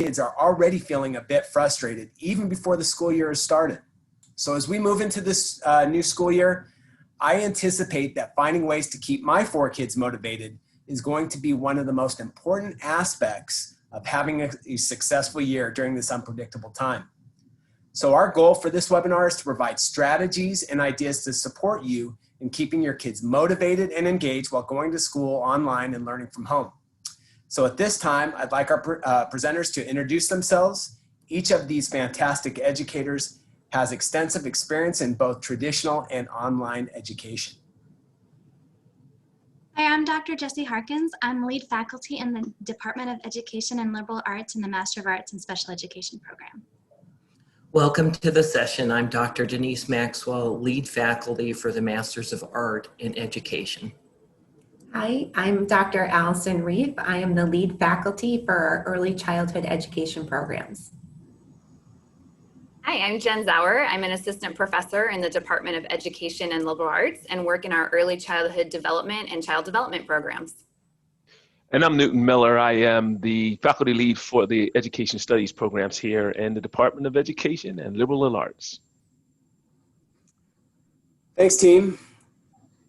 kids are already feeling a bit frustrated even before the school year has started. So as we move into this new school year, I anticipate that finding ways to keep my 4 kids motivated is going to be one of the most important aspects of having a successful year during this unpredictable time. So our goal for this webinar is to provide strategies and ideas to support you in keeping your kids motivated and engaged while going to school online and learning from home. So at this time, I'd like our presenters to introduce themselves. Each of these fantastic educators has extensive experience in both traditional and online education. Hi, I'm Dr. Jessie Harkins. I'm lead faculty in the Department of Education and Liberal Arts in the Master of Arts in Special Education program. Welcome to the session. I'm Dr. Denise Maxwell, lead faculty for the Masters of Art in Education. Hi, I'm Dr. Allison Reeve. I am the lead faculty for our early childhood education programs. Hi, I'm Jen Zauer. I'm an assistant professor in the Department of Education and Liberal Arts and work in our early childhood development and child development programs. And I'm Newton Miller. I am the faculty lead for the Education Studies programs here in the Department of Education and Liberal Arts. Thanks, team.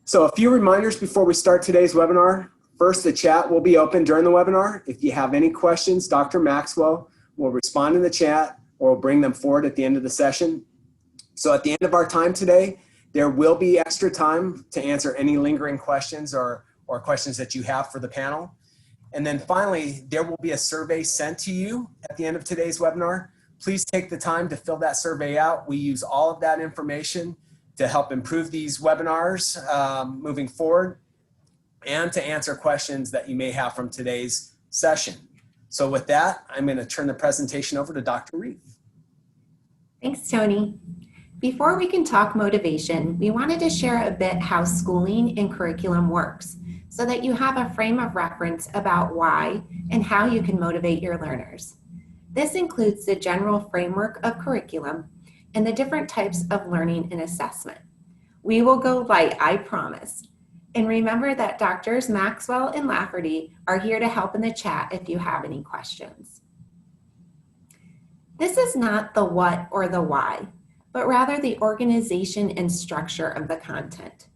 So a few reminders before we start today's webinar. First, the chat will be open during the webinar. If you have any questions, Dr. Maxwell will respond in the chat or we'll bring them forward at the end of the session. So at the end of our time today, there will be extra time to answer any lingering questions or questions that you have for the panel. And then finally, there will be a survey sent to you at the end of today's webinar. Please take the time to fill that survey out. We use all of that information to help improve these webinars moving forward and to answer questions that you may have from today's session. So with that, I'm going to turn the presentation over to Dr. Reeve. Thanks, Tony. Before we can talk motivation, we wanted to share a bit how schooling and curriculum works so that you have a frame of reference about why and how you can motivate your learners. This includes the general framework of curriculum and the different types of learning and assessment. We will go light, I promise. And remember that Drs. Maxwell and Lafferty are here to help in the chat if you have any questions. This is not the what or the why, but rather the organization and structure of the content.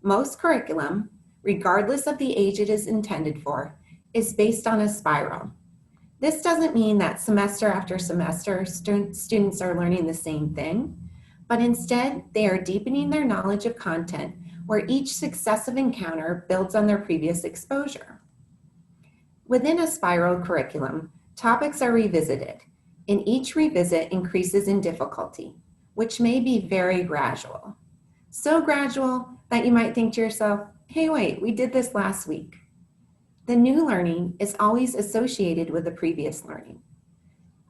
Most curriculum, regardless of the age it is intended for, is based on a spiral. This doesn't mean that semester after semester students are learning the same thing, but instead they are deepening their knowledge of content where each successive encounter builds on their previous exposure. Within a spiral curriculum, topics are revisited, and each revisit increases in difficulty, which may be very gradual. So gradual that you might think to yourself, hey, wait, we did this last week. The new learning is always associated with the previous learning.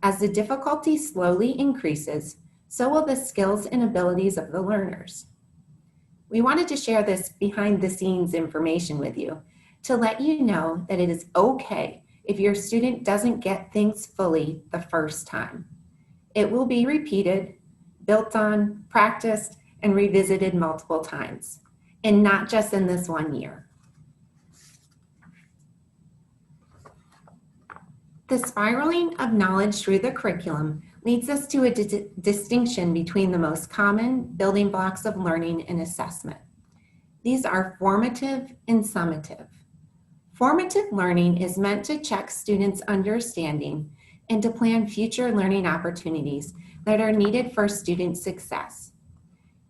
As the difficulty slowly increases, so will the skills and abilities of the learners. We wanted to share this behind the scenes information with you to let you know that it is okay if your student doesn't get things fully the first time. It will be repeated, built on, practiced, and revisited multiple times, and not just in this one year. The spiraling of knowledge through the curriculum leads us to a distinction between the most common building blocks of learning and assessment. These are formative and summative. Formative learning is meant to check students' understanding and to plan future learning opportunities that are needed for student success.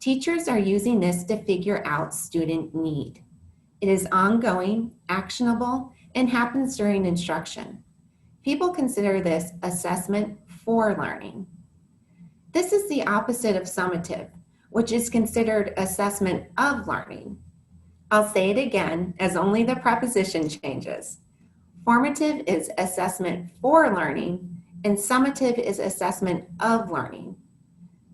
Teachers are using this to figure out student need. It is ongoing, actionable, and happens during instruction. People consider this assessment for learning. This is the opposite of summative, which is considered assessment of learning. I'll say it again as only the preposition changes. Formative is assessment for learning, and summative is assessment of learning.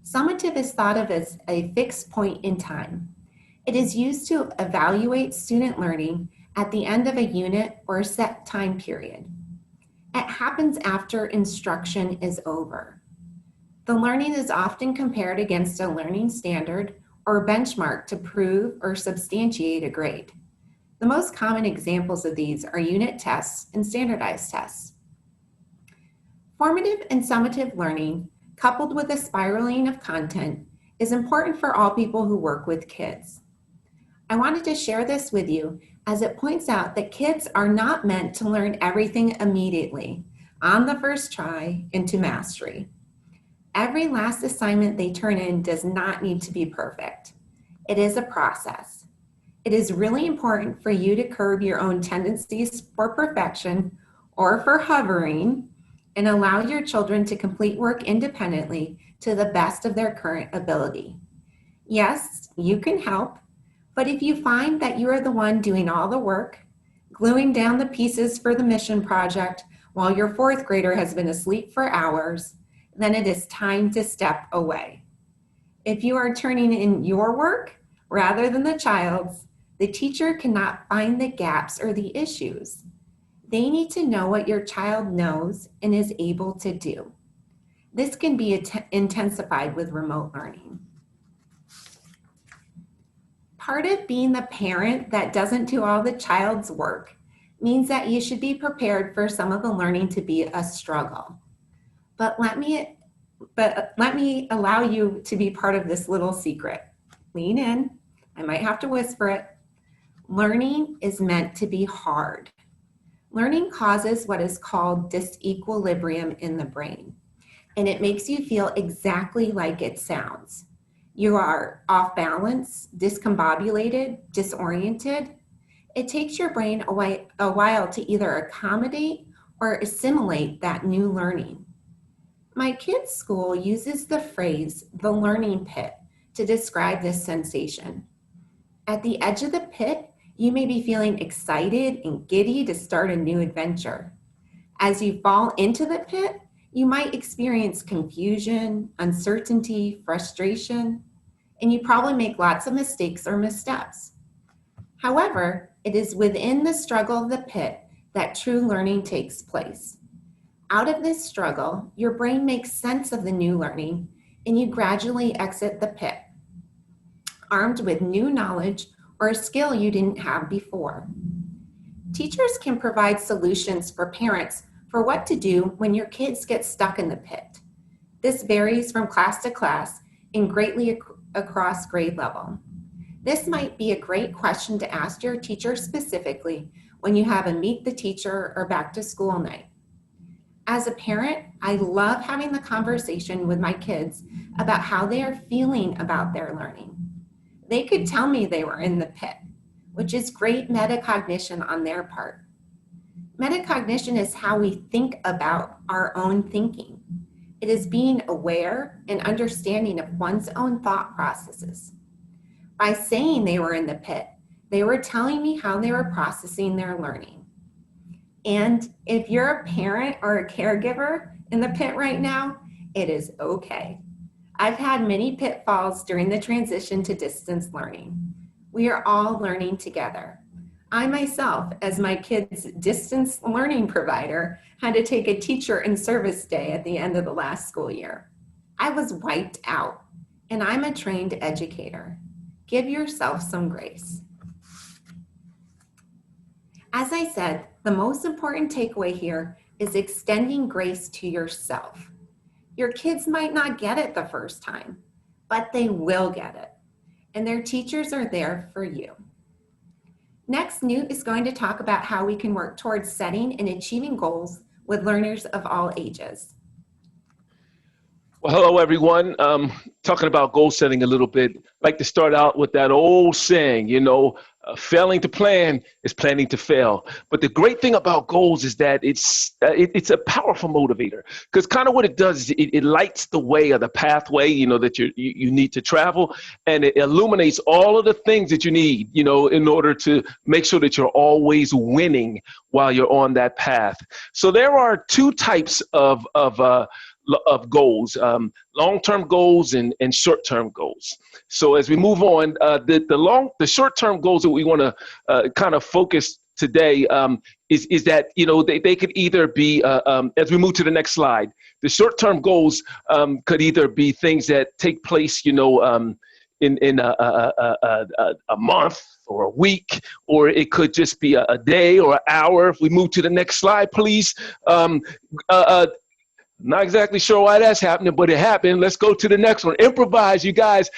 Summative is thought of as a fixed point in time. It is used to evaluate student learning at the end of a unit or a set time period. It happens after instruction is over. The learning is often compared against a learning standard or benchmark to prove or substantiate a grade. The most common examples of these are unit tests and standardized tests. Formative and summative learning, coupled with a spiraling of content, is important for all people who work with kids. I wanted to share this with you as it points out that kids are not meant to learn everything immediately, on the first try, into mastery. Every last assignment they turn in does not need to be perfect. It is a process. It is really important for you to curb your own tendencies for perfection or for hovering and allow your children to complete work independently to the best of their current ability. Yes, you can help, but if you find that you are the one doing all the work, gluing down the pieces for the mission project while your fourth grader has been asleep for hours, then it is time to step away. If you are turning in your work rather than the child's, the teacher cannot find the gaps or the issues. They need to know what your child knows and is able to do. This can be intensified with remote learning. Part of being the parent that doesn't do all the child's work means that you should be prepared for some of the learning to be a struggle. But let me allow you to be part of this little secret. Lean in. I might have to whisper it. Learning is meant to be hard. Learning causes what is called disequilibrium in the brain, and it makes you feel exactly like it sounds. You are off balance, discombobulated, disoriented. It takes your brain a while to either accommodate or assimilate that new learning. My kids' school uses the phrase, the learning pit, to describe this sensation. At the edge of the pit, you may be feeling excited and giddy to start a new adventure. As you fall into the pit, you might experience confusion, uncertainty, frustration, and you probably make lots of mistakes or missteps. However, it is within the struggle of the pit that true learning takes place. Out of this struggle, your brain makes sense of the new learning, and you gradually exit the pit, armed with new knowledge or a skill you didn't have before. Teachers can provide solutions for parents for what to do when your kids get stuck in the pit. This varies from class to class and greatly across grade level. This might be a great question to ask your teacher specifically when you have a meet the teacher or back to school night. As a parent, I love having the conversation with my kids about how they are feeling about their learning. They could tell me they were in the pit, which is great metacognition on their part. Metacognition is how we think about our own thinking. It is being aware and understanding of one's own thought processes. By saying they were in the pit, they were telling me how they were processing their learning. And if you're a parent or a caregiver in the pit right now, it is okay. I've had many pitfalls during the transition to distance learning. We are all learning together. I myself, as my kids' distance learning provider, had to take a teacher in service day at the end of the last school year. I was wiped out, and I'm a trained educator. Give yourself some grace. As I said, the most important takeaway here is extending grace to yourself. Your kids might not get it the first time, but they will get it, and their teachers are there for you. Next, Newt is going to talk about how we can work towards setting and achieving goals with learners of all ages. Well, hello, everyone. Talking about goal setting a little bit. I'd like to start out with that old saying, failing to plan is planning to fail. But the great thing about goals is that it's a powerful motivator, because kind of what it does is it lights the way or the pathway, that you need to travel, and it illuminates all of the things that you need, in order to make sure that you're always winning while you're on that path. So there are two types of goals, long-term goals and short-term goals. So as we move on, the short-term goals that we want to kind of focus today is that, they could either be, as we move to the next slide, the short-term goals could either be things that take place, in a month or a week, or it could just be a day or an hour. If we move to the next slide, please. Not exactly sure why that's happening, but it happened. Let's go to the next one. Improvise, you guys.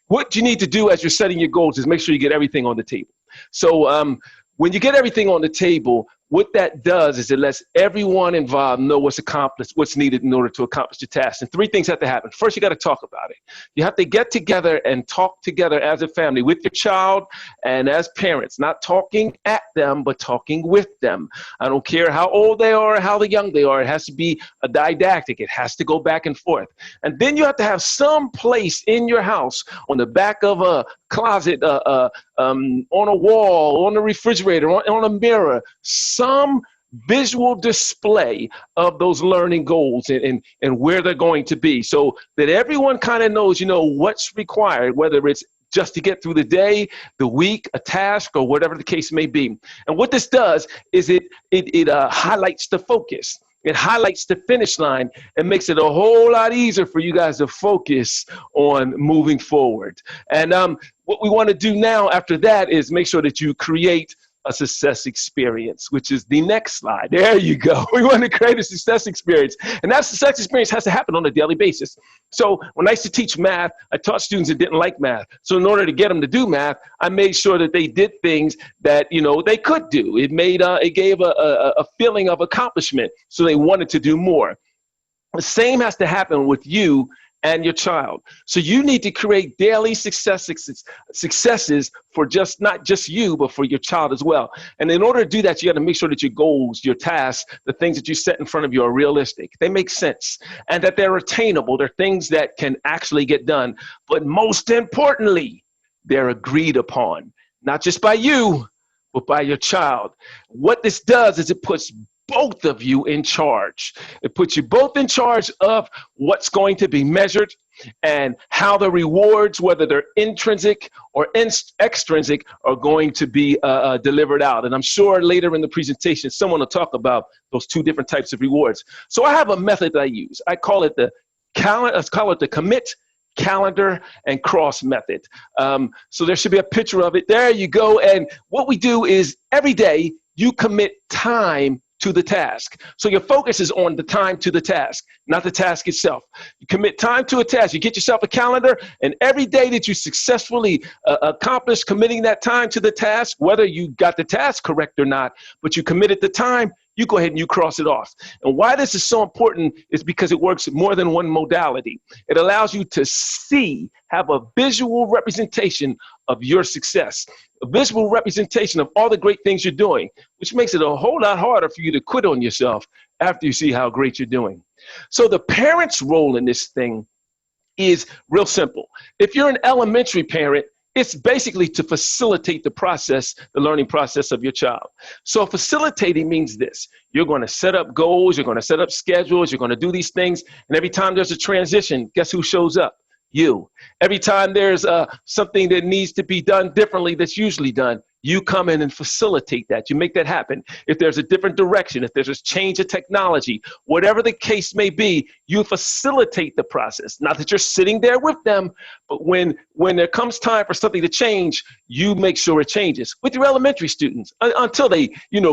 What you need to do as you're setting your goals is make sure you get everything on the table. So when you get everything on the table, what that does is it lets everyone involved know what's accomplished, what's needed in order to accomplish the task. And three things have to happen. First, you got to talk about it. You have to get together and talk together as a family with your child and as parents, not talking at them, but talking with them. I don't care how old they are or how young they are. It has to be a didactic. It has to go back and forth. And then you have to have some place in your house, on the back of a closet, on a wall, on a refrigerator, on a mirror, some visual display of those learning goals and where they're going to be, so that everyone kind of knows, what's required, whether it's just to get through the day, the week, a task, or whatever the case may be. And what this does is it highlights the focus. It highlights the finish line and makes it a whole lot easier for you guys to focus on moving forward. And what we want to do now after that is make sure that you create a success experience, which is the next slide. There you go. We want to create a success experience. And that success experience has to happen on a daily basis. So when I used to teach math, I taught students that didn't like math. So in order to get them to do math, I made sure that they did things that, they could do. It gave a feeling of accomplishment. So they wanted to do more. The same has to happen with you and your child. So you need to create daily successes for not just you, but for your child as well. And in order to do that, you got to make sure that your goals, your tasks, the things that you set in front of you are realistic. They make sense and that they're attainable. They're things that can actually get done. But most importantly, they're agreed upon, not just by you, but by your child. What this does is it puts both of you in charge. It puts you both in charge of what's going to be measured and how the rewards, whether they're intrinsic or extrinsic, are going to be delivered out. And I'm sure later in the presentation, someone will talk about those two different types of rewards. So I have a method that I use. I call it the commit, calendar, and cross method. So there should be a picture of it. There you go. And what we do is every day you commit time to the task. So your focus is on the time to the task, not the task itself. You commit time to a task. You get yourself a calendar, and every day that you successfully accomplish committing that time to the task, whether you got the task correct or not, but you committed the time, you go ahead and you cross it off. And why this is so important is because it works more than one modality. It allows you to have a visual representation of your success, a visual representation of all the great things you're doing, which makes it a whole lot harder for you to quit on yourself after you see how great you're doing. So the parent's role in this thing is real simple. If you're an elementary parent, it's basically to facilitate the learning process of your child. So facilitating means this: you're going to set up goals, you're going to set up schedules, you're going to do these things, and every time there's a transition, guess who shows up? You. Every time there's something that needs to be done differently that's usually done, you come in and facilitate that. You make that happen. If there's a different direction, if there's a change of technology, whatever the case may be, you facilitate the process. Not that you're sitting there with them, but when there comes time for something to change, you make sure it changes with your elementary students until they,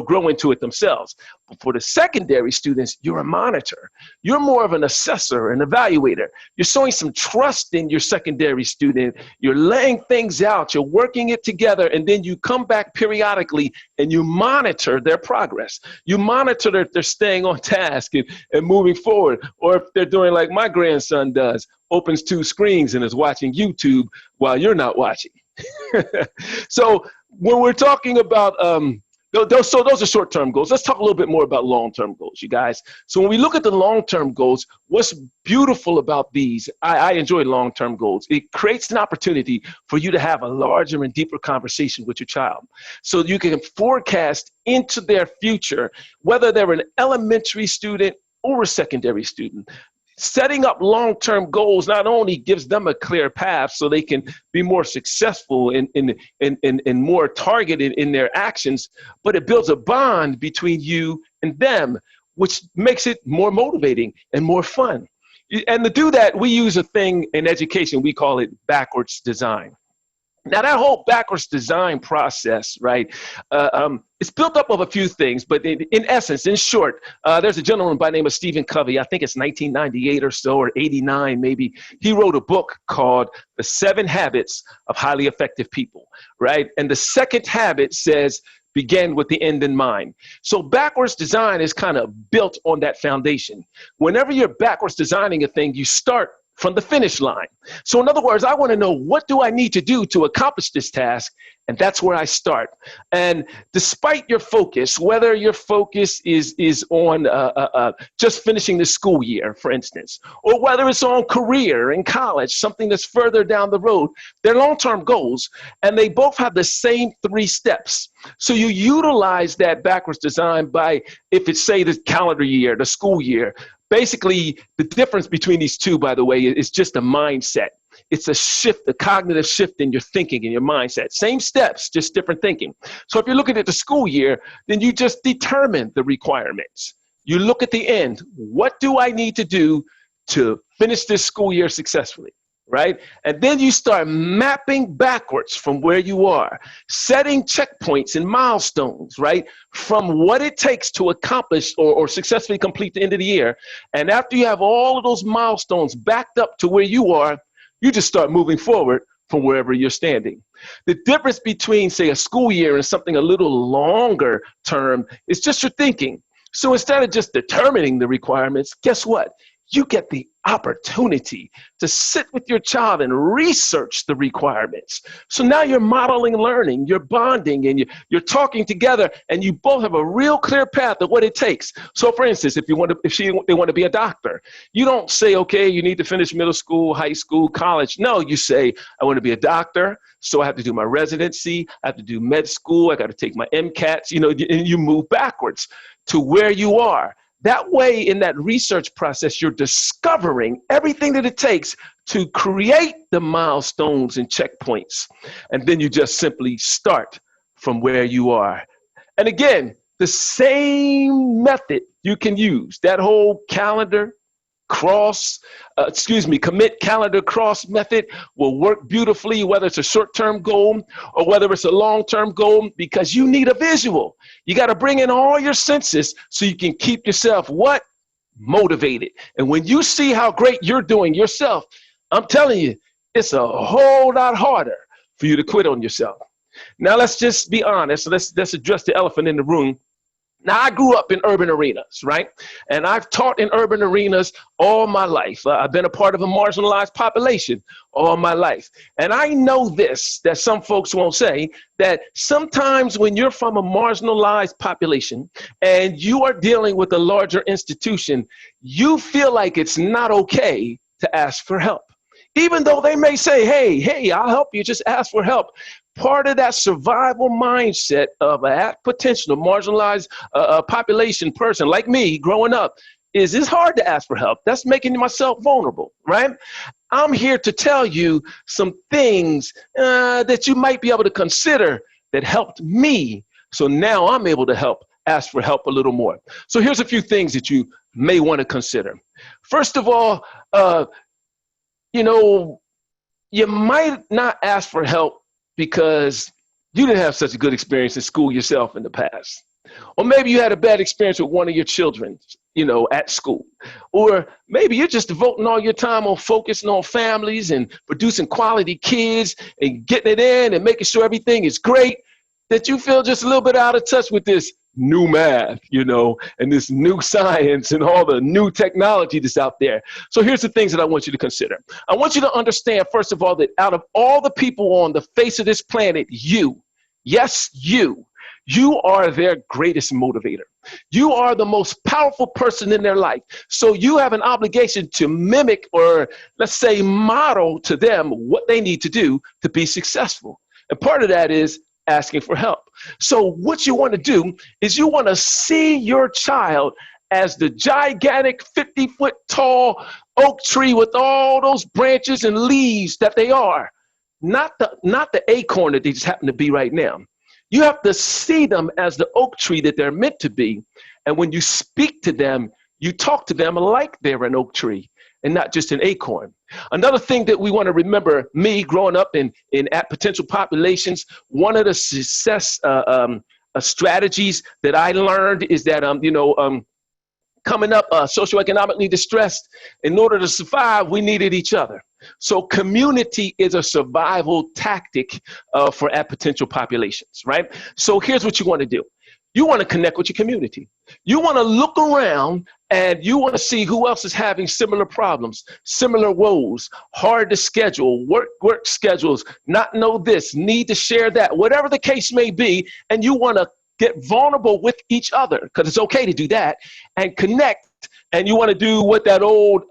grow into it themselves. But for the secondary students, you're a monitor. You're more of an assessor, an evaluator. You're showing some trust in your secondary student. You're laying things out. You're working it together, and then you come back periodically and you monitor their progress. You monitor that they're staying on task and moving forward, or if they're doing like my grandson does, opens 2 screens and is watching YouTube while you're not watching. So when we're talking about those are short-term goals. Let's talk a little bit more about long-term goals, you guys. So when we look at the long-term goals, what's beautiful about these, I enjoy long-term goals. It creates an opportunity for you to have a larger and deeper conversation with your child. So you can forecast into their future, whether they're an elementary student or a secondary student. Setting up long-term goals not only gives them a clear path so they can be more successful and more targeted in their actions, but it builds a bond between you and them, which makes it more motivating and more fun. And to do that, we use a thing in education, we call it backwards design. Now, that whole backwards design process, right, it's built up of a few things, but in essence, in short, there's a gentleman by the name of Stephen Covey. I think it's 1998 or so, or 89 maybe. He wrote a book called The 7 Habits of Highly Effective People, right? And the second habit says, begin with the end in mind. So backwards design is kind of built on that foundation. Whenever you're backwards designing a thing, you start from the finish line. So in other words, I want to know, what do I need to do to accomplish this task? And that's where I start. And despite your focus, whether your focus is on just finishing the school year, for instance, or whether it's on career in college, something that's further down the road, they're long-term goals, and they both have the same 3 steps. So you utilize that backwards design by, if it's, say, the calendar year, the school year. Basically, the difference between these two, by the way, is just a mindset. It's a shift, a cognitive shift in your thinking and your mindset. Same steps, just different thinking. So if you're looking at the school year, then you just determine the requirements. You look at the end. What do I need to do to finish this school year successfully? Right? And then you start mapping backwards from where you are, setting checkpoints and milestones, right? From what it takes to accomplish or successfully complete the end of the year. And after you have all of those milestones backed up to where you are, you just start moving forward from wherever you're standing. The difference between, say, a school year and something a little longer term is just your thinking. So instead of just determining the requirements, guess what? You get the opportunity to sit with your child and research the requirements. So now you're modeling learning, you're bonding, and you're talking together, and you both have a real clear path of what it takes. So for instance, if they want to be a doctor, you don't say, okay, you need to finish middle school, high school, college. No, you say, I want to be a doctor, so I have to do my residency, I have to do med school, I got to take my MCATs, and you move backwards to where you are. That way, in that research process, you're discovering everything that it takes to create the milestones and checkpoints. And then you just simply start from where you are. And again, the same method you can use, that whole commit, calendar, cross method will work beautifully, whether it's a short-term goal or whether it's a long-term goal, because you need a visual. You got to bring in all your senses so you can keep yourself what? Motivated. And when you see how great you're doing yourself, I'm telling you, it's a whole lot harder for you to quit on yourself. Now, let's just be honest. Let's address the elephant in the room. Now, I grew up in urban arenas, right? And I've taught in urban arenas all my life. I've been a part of a marginalized population all my life. And I know this, that some folks won't say, that sometimes when you're from a marginalized population and you are dealing with a larger institution, you feel like it's not okay to ask for help. Even though they may say, hey, I'll help you, just ask for help. Part of that survival mindset of a potential marginalized population person like me growing up is it's hard to ask for help. That's making myself vulnerable, right? I'm here to tell you some things that you might be able to consider that helped me. So now I'm able to ask for help a little more. So here's a few things that you may want to consider. First of all, you might not ask for help because you didn't have such a good experience in school yourself in the past. Or maybe you had a bad experience with one of your children, at school. Or maybe you're just devoting all your time on focusing on families and producing quality kids and getting it in and making sure everything is great, that you feel just a little bit out of touch with this new math, and this new science and all the new technology that's out there. So here's the things that I want you to consider. I want you to understand, first of all, that out of all the people on the face of this planet, you are their greatest motivator. You are the most powerful person in their life. So you have an obligation to mimic, or let's say model to them what they need to do to be successful. And part of that is asking for help. So what you want to do is you want to see your child as the gigantic 50-foot tall oak tree with all those branches and leaves that they are, not the acorn that they just happen to be right now. You have to see them as the oak tree that they're meant to be. And when you speak to them, you talk to them like they're an oak tree. and not just an acorn. Another thing that we want to remember, me growing up in at potential populations, one of the success strategies that I learned is that, coming up socioeconomically distressed, in order to survive, we needed each other. So community is a survival tactic for at potential populations, right? So here's what you want to do. You want to connect with your community. You want to look around and you want to see who else is having similar problems, similar woes, hard to schedule, work schedules, not know this, need to share that, whatever the case may be, and you want to get vulnerable with each other, because it's okay to do that, and connect. And you want to do what that old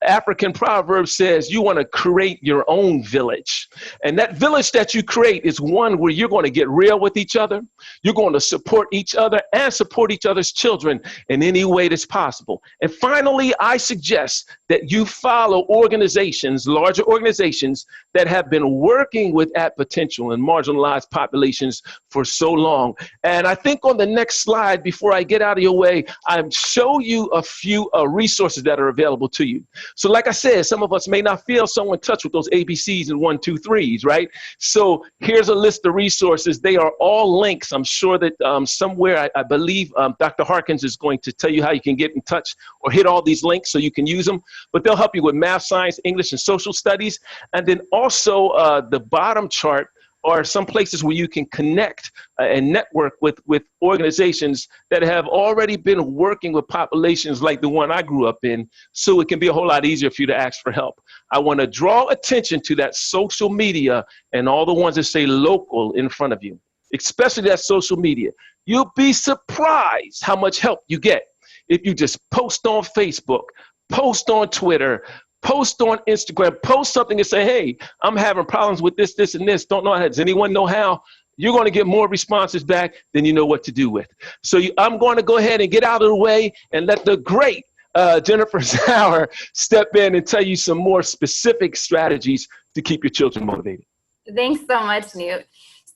African proverb says, you want to create your own village. And that village that you create is one where you're going to get real with each other. You're going to support each other and support each other's children in any way that's possible. And finally, I suggest that you follow organizations, larger organizations that have been working with at potential and marginalized populations for so long. And I think on the next slide, before I get out of your way, I'll show you a few resources that are available to you. So like I said, some of us may not feel so in touch with those ABCs and 1, 2, 3s, right? So here's a list of resources. They are all links. I'm sure that somewhere, I believe Dr. Harkins is going to tell you how you can get in touch or hit all these links so you can use them. But they'll help you with math, science, English, and social studies. And then also the bottom chart are some places where you can connect and network with organizations that have already been working with populations like the one I grew up in, so it can be a whole lot easier for you to ask for help. I want to draw attention to that social media and all the ones that say local in front of you, especially that social media. You'll be surprised how much help you get if you just post on Facebook, post on Twitter, post on Instagram, post something and say, hey, I'm having problems with this, this, and this. Don't know how. Does anyone know how? You're going to get more responses back than you know what to do with. So I'm going to go ahead and get out of the way and let the great Jennifer Sauer step in and tell you some more specific strategies to keep your children motivated. Thanks so much, Newt.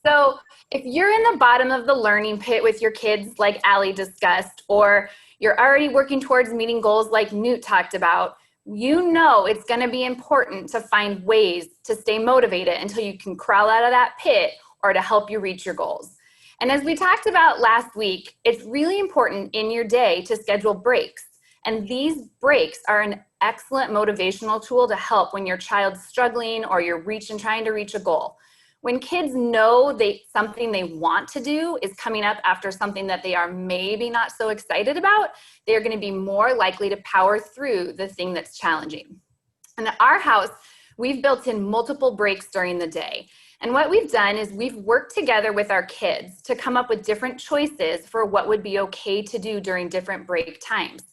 So if you're in the bottom of the learning pit with your kids, like Allie discussed, or you're already working towards meeting goals like Newt talked about, you know it's going to be important to find ways to stay motivated until you can crawl out of that pit or to help you reach your goals. And as we talked about last week, it's really important in your day to schedule breaks. And these breaks are an excellent motivational tool to help when your child's struggling or you're trying to reach a goal. When kids know something they want to do is coming up after something that they are maybe not so excited about, they're going to be more likely to power through the thing that's challenging. And at our house, we've built in multiple breaks during the day. And what we've done is we've worked together with our kids to come up with different choices for what would be okay to do during different break times.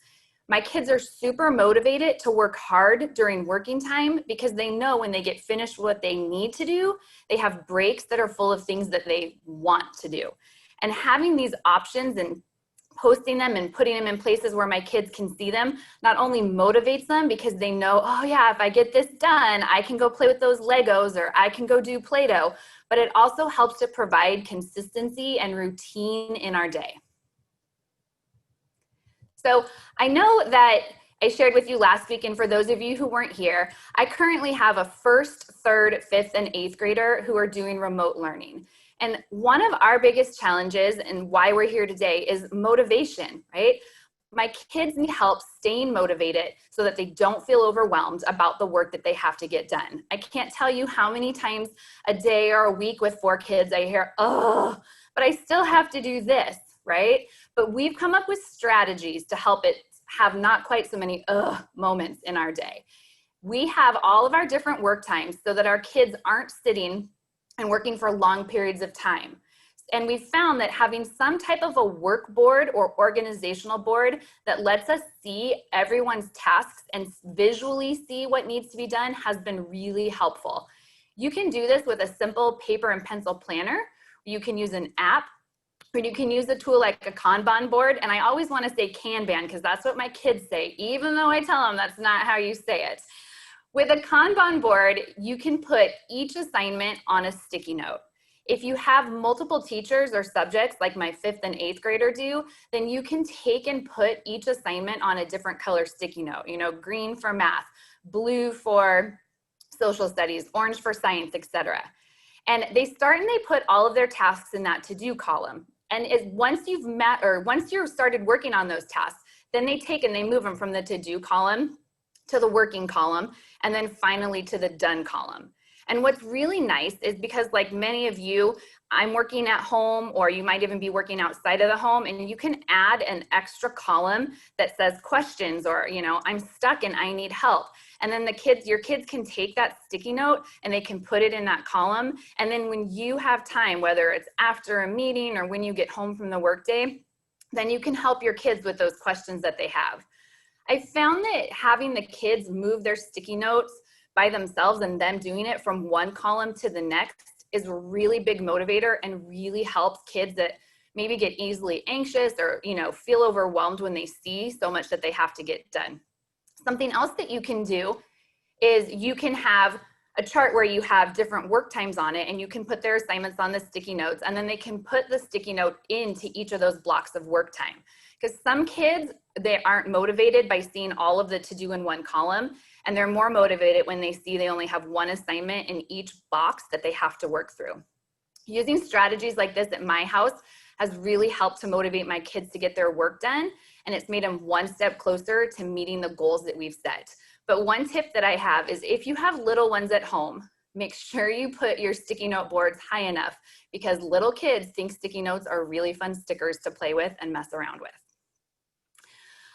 My kids are super motivated to work hard during working time because they know when they get finished what they need to do, they have breaks that are full of things that they want to do. And having these options and posting them and putting them in places where my kids can see them not only motivates them because they know, oh yeah, if I get this done, I can go play with those Legos or I can go do Play-Doh, but it also helps to provide consistency and routine in our day. So I know that I shared with you last week, and for those of you who weren't here, I currently have a 1st, 3rd, 5th, and 8th grader who are doing remote learning. And one of our biggest challenges and why we're here today is motivation, right? My kids need help staying motivated so that they don't feel overwhelmed about the work that they have to get done. I can't tell you how many times a day or a week with 4 kids I hear, oh, but I still have to do this, right? But we've come up with strategies to help it have not quite so many moments in our day. We have all of our different work times so that our kids aren't sitting and working for long periods of time. And we found that having some type of a work board or organizational board that lets us see everyone's tasks and visually see what needs to be done has been really helpful. You can do this with a simple paper and pencil planner. You can use an app, or you can use a tool like a Kanban board. And I always want to say Kanban because that's what my kids say, even though I tell them that's not how you say it. With a Kanban board, you can put each assignment on a sticky note. If you have multiple teachers or subjects like my 5th and 8th grader do, then you can take and put each assignment on a different color sticky note, you know, green for math, blue for social studies, orange for science, etc. And they start and they put all of their tasks in that to-do column. And once you've started working on those tasks, then they take and they move them from the to-do column to the working column, and then finally to the done column. And what's really nice is because, like many of you, I'm working at home, or you might even be working outside of the home, and you can add an extra column that says questions, or, you know, I'm stuck and I need help. And then your kids can take that sticky note and they can put it in that column. And then when you have time, whether it's after a meeting or when you get home from the workday, then you can help your kids with those questions that they have. I found that having the kids move their sticky notes by themselves and them doing it from one column to the next is a really big motivator and really helps kids that maybe get easily anxious or, you know, feel overwhelmed when they see so much that they have to get done. Something else that you can do is you can have a chart where you have different work times on it, and you can put their assignments on the sticky notes, and then they can put the sticky note into each of those blocks of work time. Because some kids, they aren't motivated by seeing all of the to-do in one column, and they're more motivated when they see they only have one assignment in each box that they have to work through. Using strategies like this at my house has really helped to motivate my kids to get their work done, and it's made them one step closer to meeting the goals that we've set. But one tip that I have is if you have little ones at home, make sure you put your sticky note boards high enough, because little kids think sticky notes are really fun stickers to play with and mess around with.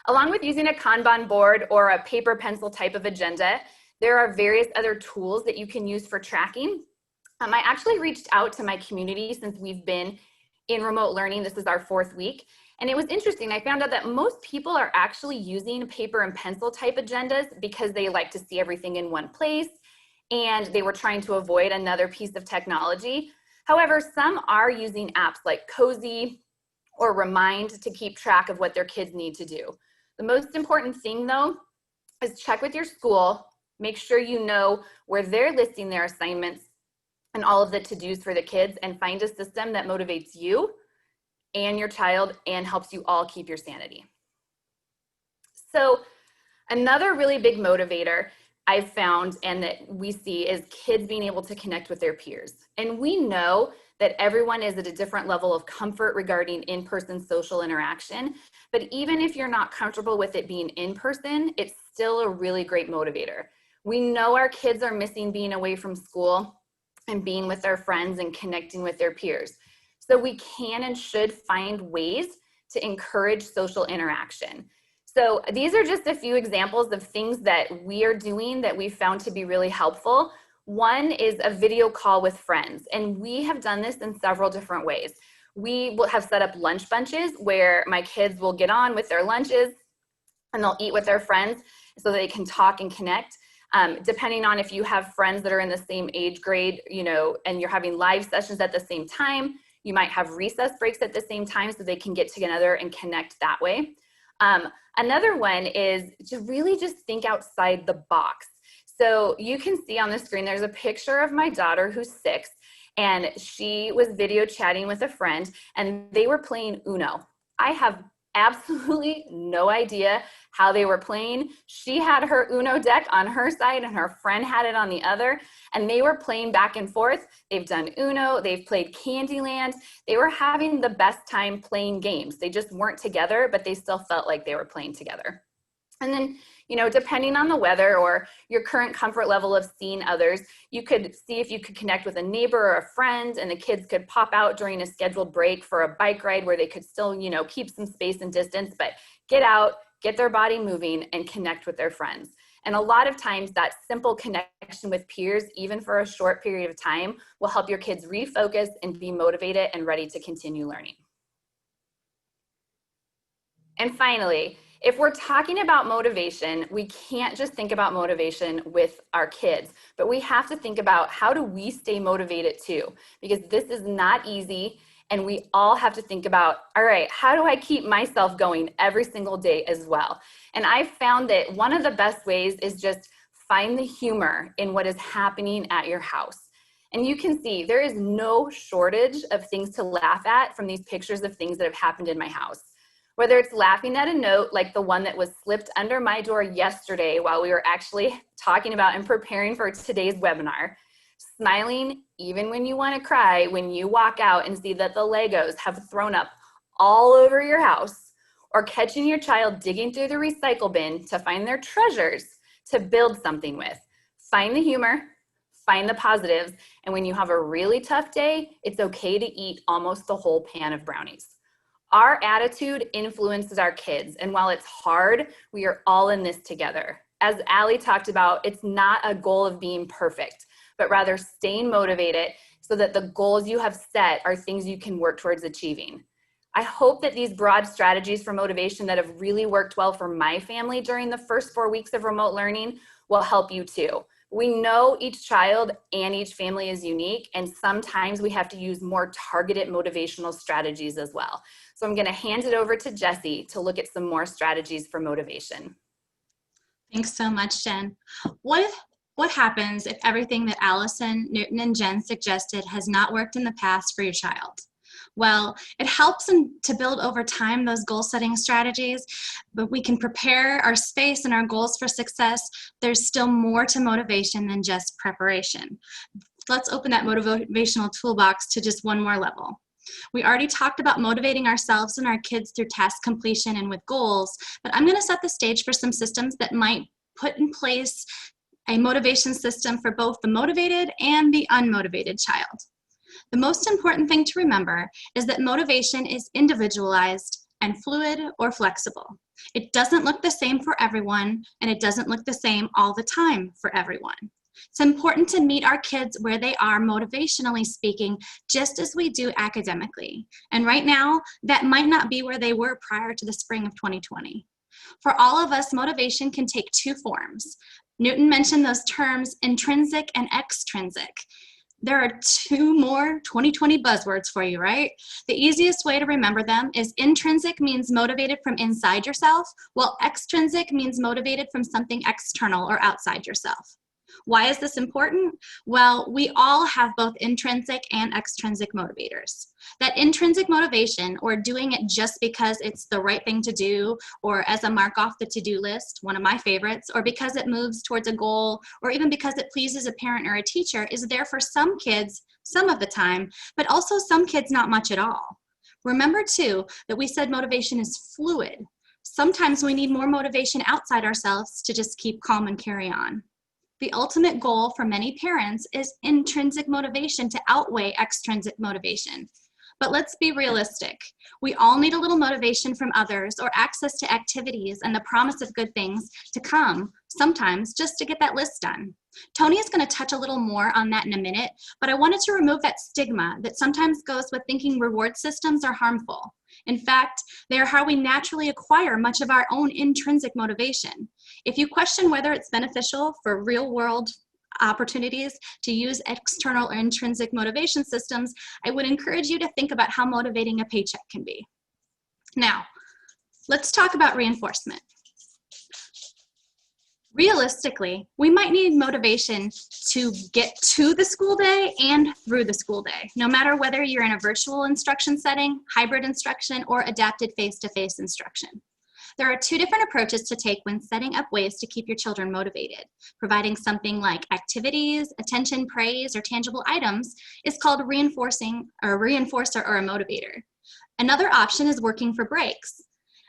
Along with using a Kanban board or a paper pencil type of agenda, there are various other tools that you can use for tracking. I actually reached out to my community since we've been in remote learning. This is our 4th week. And it was interesting. I found out that most people are actually using paper and pencil type agendas because they like to see everything in one place, and they were trying to avoid another piece of technology. However, some are using apps like Cozy or Remind to keep track of what their kids need to do. The most important thing, though, is check with your school, make sure you know where they're listing their assignments and all of the to-dos for the kids, and find a system that motivates you and your child and helps you all keep your sanity. So another really big motivator I've found and that we see is kids being able to connect with their peers. And we know that everyone is at a different level of comfort regarding in-person social interaction, but even if you're not comfortable with it being in person, it's still a really great motivator. We know our kids are missing being away from school and being with their friends and connecting with their peers. So we can and should find ways to encourage social interaction. So these are just a few examples of things that we are doing that we found to be really helpful. One is a video call with friends, and we have done this in several different ways. We will have set up lunch bunches where my kids will get on with their lunches and they'll eat with their friends so they can talk and connect. Depending on if you have friends that are in the same age grade, you know, and you're having live sessions at the same time, you might have recess breaks at the same time so they can get together and connect that way. Another one is to really just think outside the box. So you can see on the screen, there's a picture of my daughter who's 6, and she was video chatting with a friend, and they were playing Uno. I have absolutely no idea how they were playing. She had her Uno deck on her side and her friend had it on the other, and they were playing back and forth. They've done Uno, they've played Candyland. They were having the best time playing games. They just weren't together, but they still felt like they were playing together. And then, you know, depending on the weather or your current comfort level of seeing others, you could see if you could connect with a neighbor or a friend, and the kids could pop out during a scheduled break for a bike ride where they could still, you know, keep some space and distance, but get out, get their body moving, and connect with their friends. And a lot of times that simple connection with peers, even for a short period of time, will help your kids refocus and be motivated and ready to continue learning. And finally, if we're talking about motivation, we can't just think about motivation with our kids, but we have to think about how do we stay motivated too, because this is not easy, and we all have to think about, all right, how do I keep myself going every single day as well? And I've found that one of the best ways is just find the humor in what is happening at your house. And you can see there is no shortage of things to laugh at from these pictures of things that have happened in my house. Whether it's laughing at a note like the one that was slipped under my door yesterday while we were actually talking about and preparing for today's webinar, smiling even when you want to cry when you walk out and see that the Legos have thrown up all over your house, or catching your child digging through the recycle bin to find their treasures to build something with. Find the humor, find the positives, and when you have a really tough day, it's okay to eat almost the whole pan of brownies. Our attitude influences our kids, and while it's hard, we are all in this together. As Allie talked about, it's not a goal of being perfect, but rather staying motivated so that the goals you have set are things you can work towards achieving. I hope that these broad strategies for motivation that have really worked well for my family during the first 4 weeks of remote learning will help you too. We know each child and each family is unique, and sometimes we have to use more targeted motivational strategies as well. So I'm going to hand it over to Jessie to look at some more strategies for motivation. Thanks so much, Jen. What happens if everything that Allison, Newton, and Jen suggested has not worked in the past for your child? Well, it helps to build over time those goal-setting strategies, but we can prepare our space and our goals for success. There's still more to motivation than just preparation. Let's open that motivational toolbox to just one more level. We already talked about motivating ourselves and our kids through task completion and with goals, but I'm going to set the stage for some systems that might put in place a motivation system for both the motivated and the unmotivated child. The most important thing to remember is that motivation is individualized and fluid or flexible. It doesn't look the same for everyone, and it doesn't look the same all the time for everyone. It's important to meet our kids where they are motivationally speaking, just as we do academically. And right now, that might not be where they were prior to the spring of 2020. For all of us, motivation can take two forms. Newton mentioned those terms, intrinsic and extrinsic. There are two more 2020 buzzwords for you, right? The easiest way to remember them is intrinsic means motivated from inside yourself, while extrinsic means motivated from something external or outside yourself. Why is this important? Well, we all have both intrinsic and extrinsic motivators. That intrinsic motivation, or doing it just because it's the right thing to do, or as a mark off the to-do list, one of my favorites, or because it moves towards a goal, or even because it pleases a parent or a teacher, is there for some kids some of the time, but also some kids not much at all. Remember too that we said motivation is fluid. Sometimes we need more motivation outside ourselves to just keep calm and carry on. The ultimate goal for many parents is intrinsic motivation to outweigh extrinsic motivation. But let's be realistic. We all need a little motivation from others or access to activities and the promise of good things to come, sometimes just to get that list done. Tony is going to touch a little more on that in a minute, but I wanted to remove that stigma that sometimes goes with thinking reward systems are harmful. In fact, they are how we naturally acquire much of our own intrinsic motivation. If you question whether it's beneficial for real-world opportunities to use external or intrinsic motivation systems, I would encourage you to think about how motivating a paycheck can be. Now, let's talk about reinforcement. Realistically, we might need motivation to get to the school day and through the school day, no matter whether you're in a virtual instruction setting, hybrid instruction, or adapted face-to-face instruction. There are two different approaches to take when setting up ways to keep your children motivated. Providing something like activities, attention, praise, or tangible items is called a reinforcer or a motivator. Another option is working for breaks.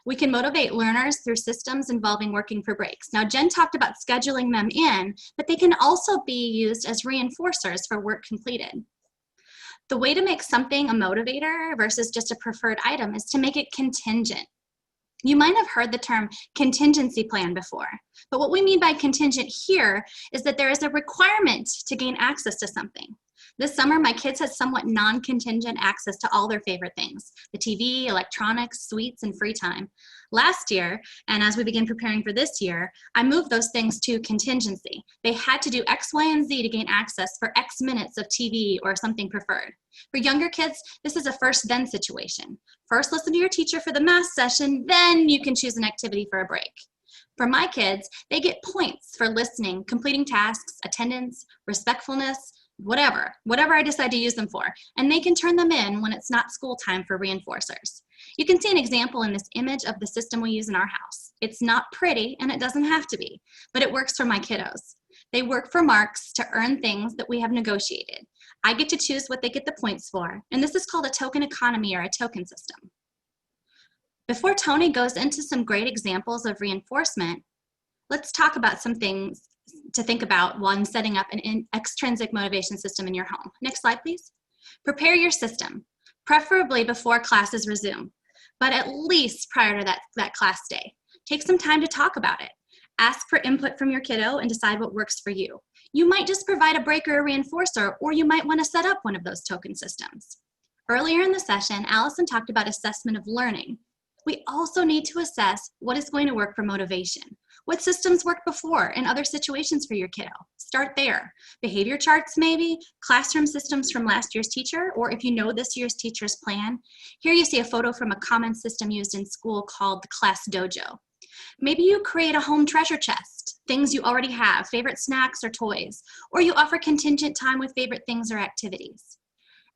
We can motivate learners through systems involving working for breaks. Now, Jen talked about scheduling them in, but they can also be used as reinforcers for work completed. The way to make something a motivator versus just a preferred item is to make it contingent. You might have heard the term contingency plan before, but what we mean by contingent here is that there is a requirement to gain access to something. This summer, my kids had somewhat non-contingent access to all their favorite things, the TV, electronics, sweets, and free time. Last year, and as we begin preparing for this year, I moved those things to contingency. They had to do X, Y, and Z to gain access for X minutes of TV or something preferred. For younger kids, this is a first-then situation. First, listen to your teacher for the math session, then you can choose an activity for a break. For my kids, they get points for listening, completing tasks, attendance, respectfulness, whatever I decide to use them for, and they can turn them in when it's not school time for reinforcers. You can see an example in this image of the system we use in our house. It's not pretty, and it doesn't have to be, but it works for my kiddos. They work for marks to earn things that we have negotiated. I get to choose what they get the points for, and this is called a token economy or a token system. Before Tony goes into some great examples of reinforcement, let's talk about some things to think about when setting up an extrinsic motivation system in your home. Next slide, please. Prepare your system, preferably before classes resume, but at least prior to that class day. Take some time to talk about it. Ask for input from your kiddo and decide what works for you. You might just provide a break or a reinforcer, or you might want to set up one of those token systems. Earlier in the session, Allison talked about assessment of learning. We also need to assess what is going to work for motivation. What systems worked before in other situations for your kiddo? Start there. Behavior charts maybe, classroom systems from last year's teacher, or if you know this year's teacher's plan. Here you see a photo from a common system used in school called the class dojo. Maybe you create a home treasure chest, things you already have, favorite snacks or toys, or you offer contingent time with favorite things or activities.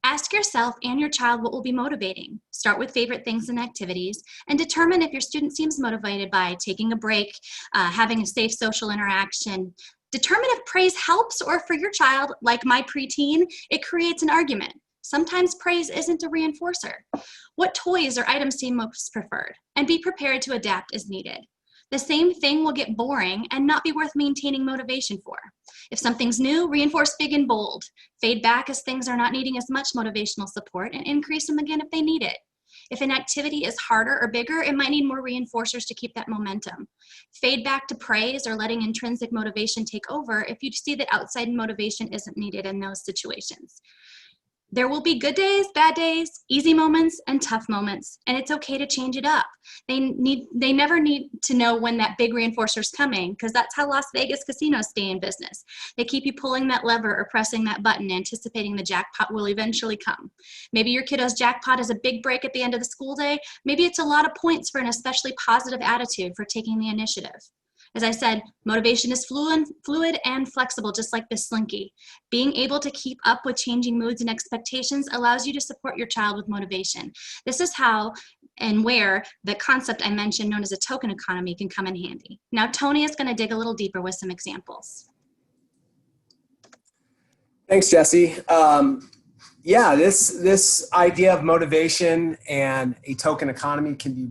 Ask yourself and your child what will be motivating. Start with favorite things and activities, and determine if your student seems motivated by taking a break, having a safe social interaction. Determine if praise helps, or for your child, like my preteen, it creates an argument. Sometimes praise isn't a reinforcer. What toys or items seem most preferred? And be prepared to adapt as needed. The same thing will get boring and not be worth maintaining motivation for. If something's new, reinforce big and bold. Fade back as things are not needing as much motivational support, and increase them again if they need it. If an activity is harder or bigger, it might need more reinforcers to keep that momentum. Fade back to praise or letting intrinsic motivation take over if you see that outside motivation isn't needed in those situations. There will be good days, bad days, easy moments, and tough moments, and it's okay to change it up. They never need to know when that big reinforcer is coming, because that's how Las Vegas casinos stay in business. They keep you pulling that lever or pressing that button, anticipating the jackpot will eventually come. Maybe your kiddo's jackpot is a big break at the end of the school day. Maybe it's a lot of points for an especially positive attitude for taking the initiative. As I said, motivation is fluid and flexible, just like this slinky. Being able to keep up with changing moods and expectations allows you to support your child with motivation. This is how and where the concept I mentioned, known as a token economy, can come in handy. Now, Tony is going to dig a little deeper with some examples. Thanks, Jesse. Yeah, this idea of motivation and a token economy can be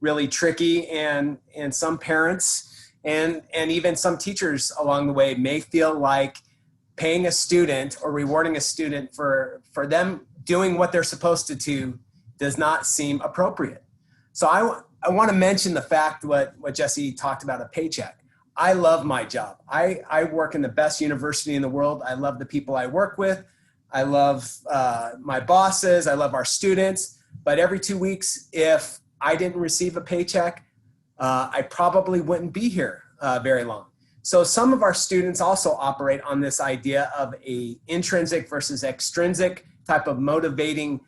really tricky, and some parents and even some teachers along the way may feel like paying a student or rewarding a student for them doing what they're supposed to do does not seem appropriate. So I want to mention the fact what Jesse talked about, a paycheck. I love my job. I work in the best university in the world. I love the people I work with. I love my bosses. I love our students. But every 2 weeks, if I didn't receive a paycheck, I probably wouldn't be here very long. So some of our students also operate on this idea of a intrinsic versus extrinsic type of motivating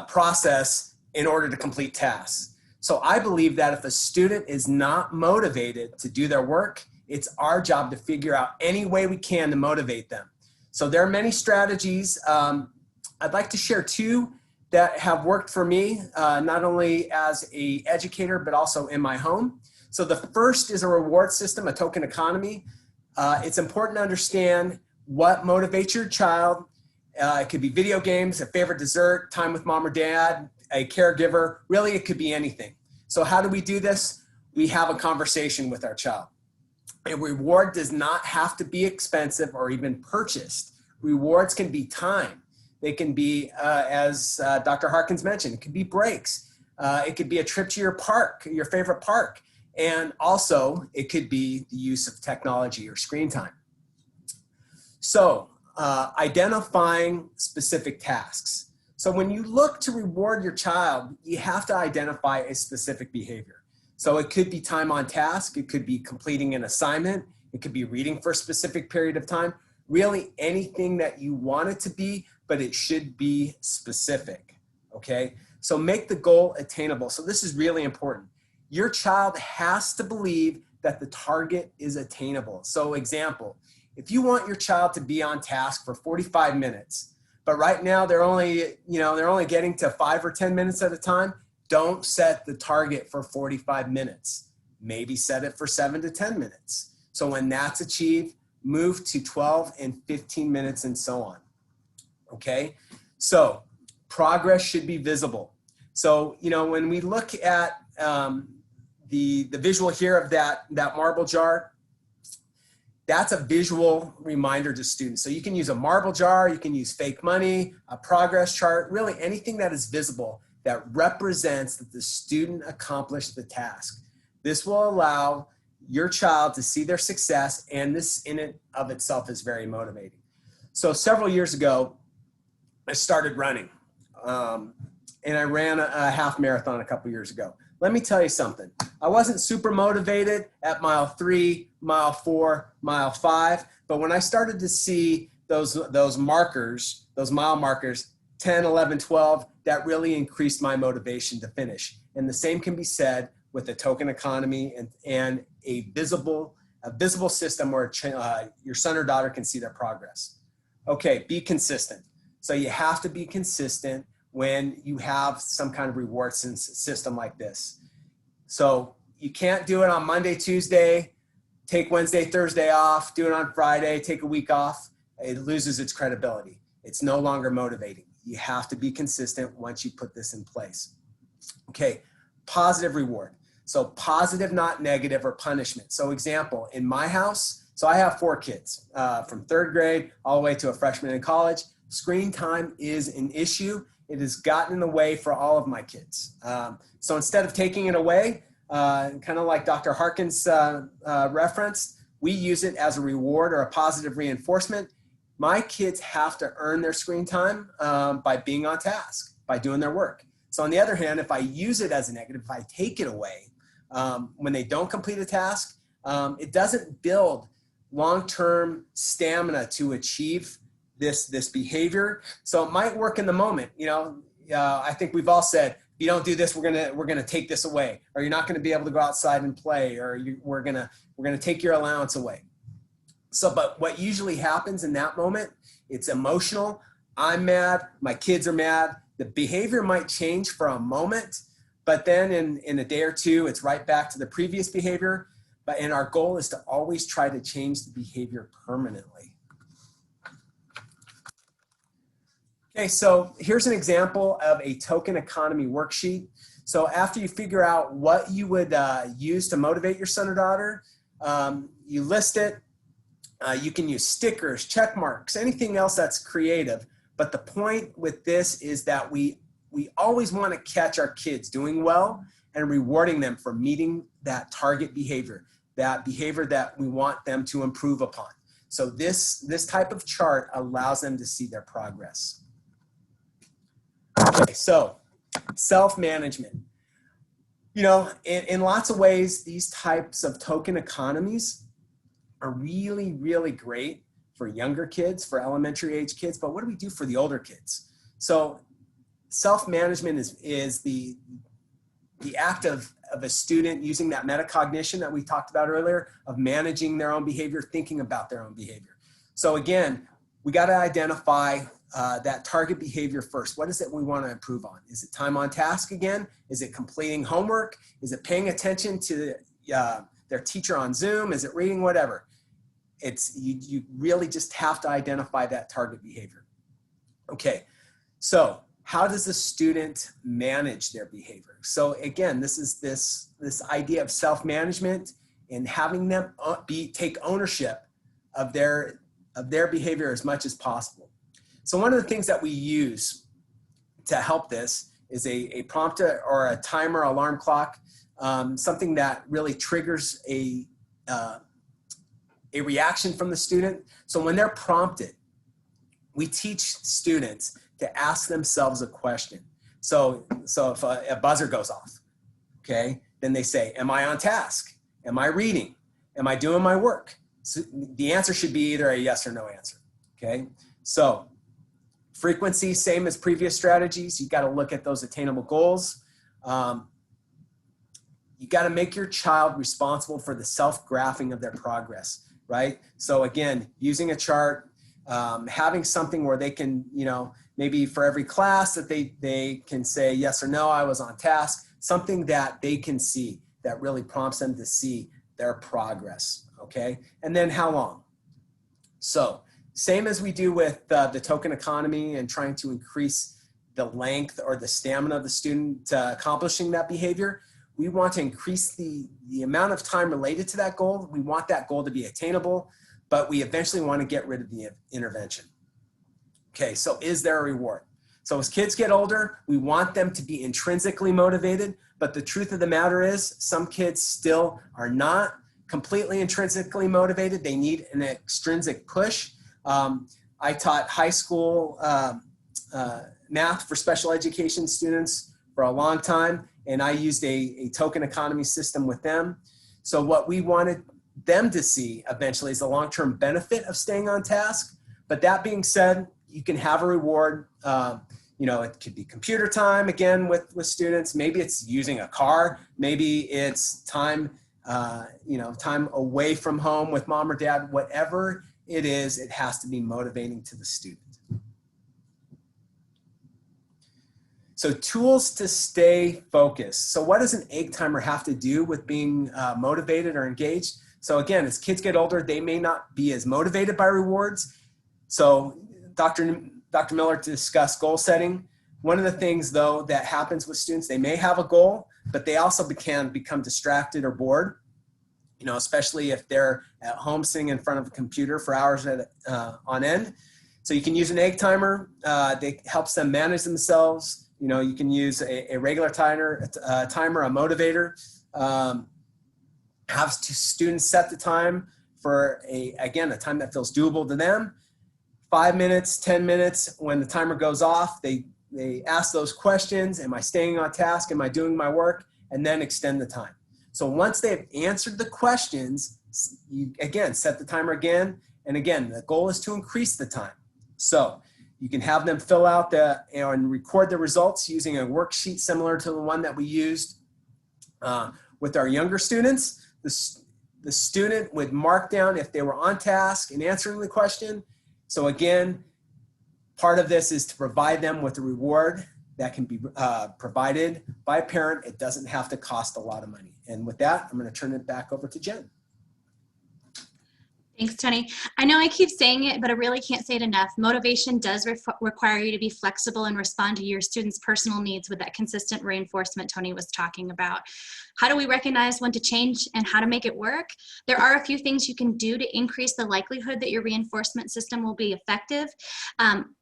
process in order to complete tasks. So I believe that if a student is not motivated to do their work, it's our job to figure out any way we can to motivate them. So there are many strategies. I'd like to share two that have worked for me, not only as an educator, but also in my home. So the first is a reward system, a token economy. It's important to understand what motivates your child. It could be video games, a favorite dessert, time with mom or dad, a caregiver. Really, it could be anything. So how do we do this? We have a conversation with our child. A reward does not have to be expensive or even purchased. Rewards can be time. They can be, as Dr. Harkins mentioned, it could be breaks. It could be a trip to your park, your favorite park. And also, it could be the use of technology or screen time. So, identifying specific tasks. So when you look to reward your child, you have to identify a specific behavior. So it could be time on task. It could be completing an assignment. It could be reading for a specific period of time. Really anything that you want it to be, but it should be specific, okay? So make the goal attainable. So this is really important. Your child has to believe that the target is attainable. So example, If you want your child to be on task for 45 minutes, but right now they're only getting to 5 or 10 minutes at a time, don't set the target for 45 minutes. Maybe set it for 7 to 10 minutes. So when that's achieved, move to 12 and 15 minutes and so on. Okay, so progress should be visible. So, when we look at the visual here of that marble jar, that's a visual reminder to students. So you can use a marble jar, you can use fake money, a progress chart, really anything that is visible that represents that the student accomplished the task. This will allow your child to see their success, and this in and of itself is very motivating. So several years ago, I started running, and I ran a half marathon a couple years ago. Let me tell you something. I wasn't super motivated at mile 3, mile 4, mile 5, but when I started to see those markers, those mile markers, 10, 11, 12, that really increased my motivation to finish. And the same can be said with the token economy and a visible system where your son or daughter can see their progress. Okay, be consistent. So you have to be consistent when you have some kind of reward system like this. So you can't do it on Monday, Tuesday, take Wednesday, Thursday off, do it on Friday, take a week off. It loses its credibility. It's no longer motivating. You have to be consistent once you put this in place. Okay, positive reward. So positive, not negative or punishment. So example, in my house, so I have 4 kids from 3rd grade all the way to a freshman in college. Screen time is an issue. It has gotten in the way for all of my kids. So instead of taking it away, kind of like Dr. Harkins referenced, we use it as a reward or a positive reinforcement. My kids have to earn their screen time by being on task, by doing their work. So on the other hand, if I use it as a negative, if I take it away when they don't complete a task, it doesn't build long-term stamina to achieve this behavior. So it might work in the moment. I think we've all said, if you don't do this, we're gonna take this away, or you're not gonna be able to go outside and play, or we're gonna take your allowance away. So, but what usually happens in that moment, it's emotional. I'm mad, my kids are mad. The behavior might change for a moment, but then in a day or two, it's right back to the previous behavior. And our goal is to always try to change the behavior permanently. Okay, so here's an example of a token economy worksheet. So after you figure out what you would use to motivate your son or daughter, you list it. You can use stickers, check marks, anything else that's creative. But the point with this is that we always want to catch our kids doing well and rewarding them for meeting that target behavior, that behavior that we want them to improve upon. So this type of chart allows them to see their progress. Okay, so self-management. In lots of ways, these types of token economies are really, really great for younger kids, for elementary age kids, but what do we do for the older kids? So self-management is the act of a student using that metacognition that we talked about earlier, of managing their own behavior, thinking about their own behavior. So again, we got to identify that target behavior first. What is it we want to improve on? Is it time on task again? Is it completing homework? Is it paying attention to their teacher on Zoom? Is it reading? Whatever. It's you really just have to identify that target behavior. Okay, so how does the student manage their behavior? So again, this is this idea of self-management and having them take ownership of their behavior as much as possible. So one of the things that we use to help this is a prompter or a timer, alarm clock, something that really triggers a reaction from the student. So when they're prompted, we teach students to ask themselves a question. So if a buzzer goes off, okay, then they say, am I on task? Am I reading? Am I doing my work? So the answer should be either a yes or no answer, okay? So frequency, same as previous strategies. You got to look at those attainable goals. You got to make your child responsible for the self-graphing of their progress. right? So again, using a chart, having something where they can, maybe for every class that they can say yes or no, I was on task, something that they can see that really prompts them to see their progress, okay? And then how long? So same as we do with the token economy and trying to increase the length or the stamina of the student accomplishing that behavior, we want to increase the amount of time related to that goal. We want that goal to be attainable, but we eventually want to get rid of the intervention. Okay, so is there a reward? So as kids get older, we want them to be intrinsically motivated, but the truth of the matter is some kids still are not completely intrinsically motivated. They need an extrinsic push. I taught high school math for special education students for a long time, and I used a token economy system with them. So what we wanted them to see eventually is the long-term benefit of staying on task. But that being said, you can have a reward. It could be computer time again with students. Maybe it's using a car. Maybe it's time, time away from home with mom or dad. Whatever it is, it has to be motivating to the student. So tools to stay focused. So what does an egg timer have to do with being motivated or engaged? So again, as kids get older, they may not be as motivated by rewards. So Dr. Miller discussed goal setting. One of the things though that happens with students, they may have a goal, but they also can become distracted or bored, especially if they're at home sitting in front of a computer for hours on end. So you can use an egg timer that helps them manage themselves. You can use a regular timer, a motivator. Have students set the time for a time that feels doable to them. 5 minutes, 10 minutes, when the timer goes off, they ask those questions. Am I staying on task? Am I doing my work? And then extend the time. So once they've answered the questions, you again, set the timer again. And again, the goal is to increase the time. So you can have them fill out and record the results using a worksheet similar to the one that we used with our younger students. The student would mark down if they were on task and answering the question. So again, part of this is to provide them with a reward that can be provided by a parent. It doesn't have to cost a lot of money. And with that, I'm going to turn it back over to Jen. Thanks, Tony. I know I keep saying it, but I really can't say it enough. Motivation does require you to be flexible and respond to your students' personal needs with that consistent reinforcement Tony was talking about. How do we recognize when to change and how to make it work? There are a few things you can do to increase the likelihood that your reinforcement system will be effective.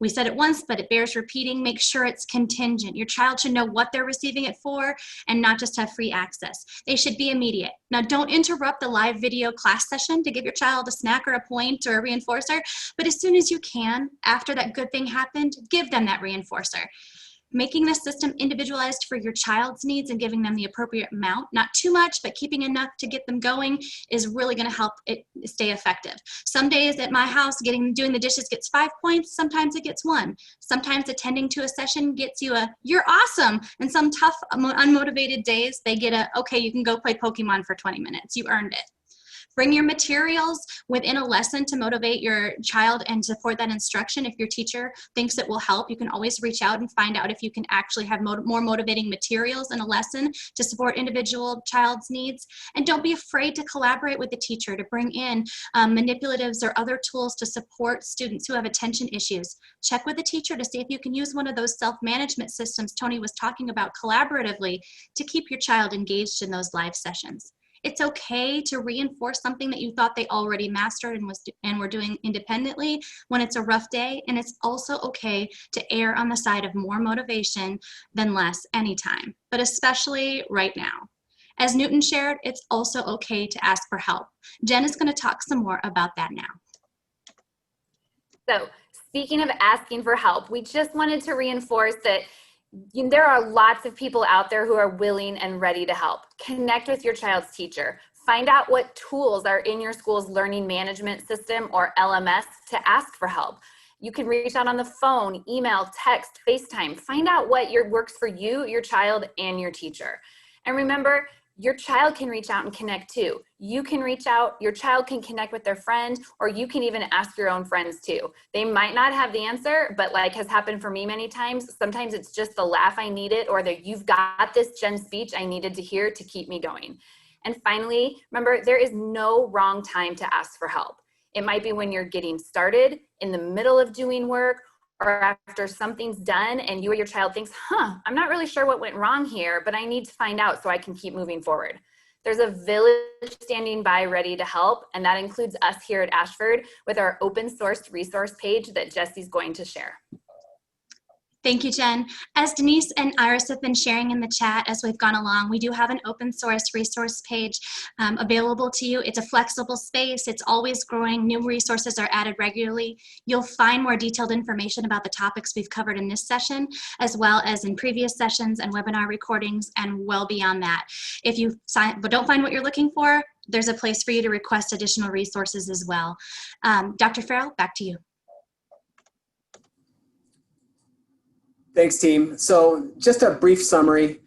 We said it once, but it bears repeating. Make sure it's contingent. Your child should know what they're receiving it for and not just have free access. They should be immediate. Now, don't interrupt the live video class session to give your child a snack or a point or a reinforcer, but as soon as you can, after that good thing happened, give them that reinforcer. Making the system individualized for your child's needs and giving them the appropriate amount, not too much, but keeping enough to get them going is really going to help it stay effective. Some days at my house, doing the dishes gets 5 points. Sometimes it gets 1. Sometimes attending to a session gets you a, you're awesome. And some tough, unmotivated days, they get a, okay, you can go play Pokemon for 20 minutes. You earned it. Bring your materials within a lesson to motivate your child and support that instruction. If your teacher thinks it will help, you can always reach out and find out if you can actually have more motivating materials in a lesson to support individual child's needs. And don't be afraid to collaborate with the teacher to bring in manipulatives or other tools to support students who have attention issues. Check with the teacher to see if you can use one of those self-management systems Tony was talking about collaboratively to keep your child engaged in those live sessions. It's okay to reinforce something that you thought they already mastered and were doing independently when it's a rough day. And it's also okay to err on the side of more motivation than less anytime, but especially right now. As Newton shared, it's also okay to ask for help. Jen is going to talk some more about that now. So speaking of asking for help, we just wanted to reinforce that there are lots of people out there who are willing and ready to help. Connect with your child's teacher. Find out what tools are in your school's learning management system or LMS to ask for help. You can reach out on the phone, email, text, FaceTime. Find out what works for you, your child, and your teacher. And remember, your child can reach out and connect too. You can reach out, your child can connect with their friend, or you can even ask your own friends too. They might not have the answer, but like has happened for me many times, sometimes it's just the laugh I needed, or the you've got this Jen speech I needed to hear to keep me going. And finally, remember, there is no wrong time to ask for help. It might be when you're getting started, in the middle of doing work, or after something's done and you or your child thinks, I'm not really sure what went wrong here, but I need to find out so I can keep moving forward. There's a village standing by ready to help, and that includes us here at Ashford with our open source resource page that Jesse's going to share. Thank you, Jen. As Denise and Iris have been sharing in the chat as we've gone along, we do have an open source resource page available to you. It's a flexible space. It's always growing. New resources are added regularly. You'll find more detailed information about the topics we've covered in this session, as well as in previous sessions and webinar recordings and well beyond that. If you don't find what you're looking for, there's a place for you to request additional resources as well. Dr. Farrell, back to you. Thanks, team. So just a brief summary.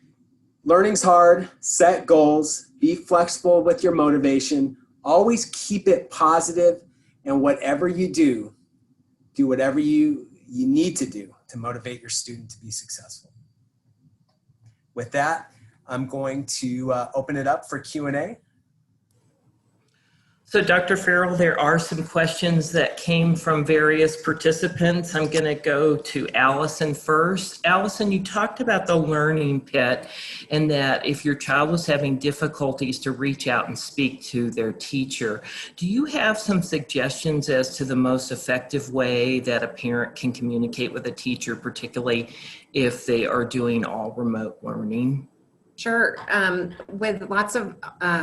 Learning's hard, set goals, be flexible with your motivation, always keep it positive, and whatever you do whatever you need to do to motivate your student to be successful. With that, I'm going to open it up for Q&A. So Dr. Farrell, there are some questions that came from various participants. I'm going to go to Allison first. Allison, you talked about the learning pit and that if your child was having difficulties to reach out and speak to their teacher, do you have some suggestions as to the most effective way that a parent can communicate with a teacher, particularly if they are doing all remote learning? Sure. With lots of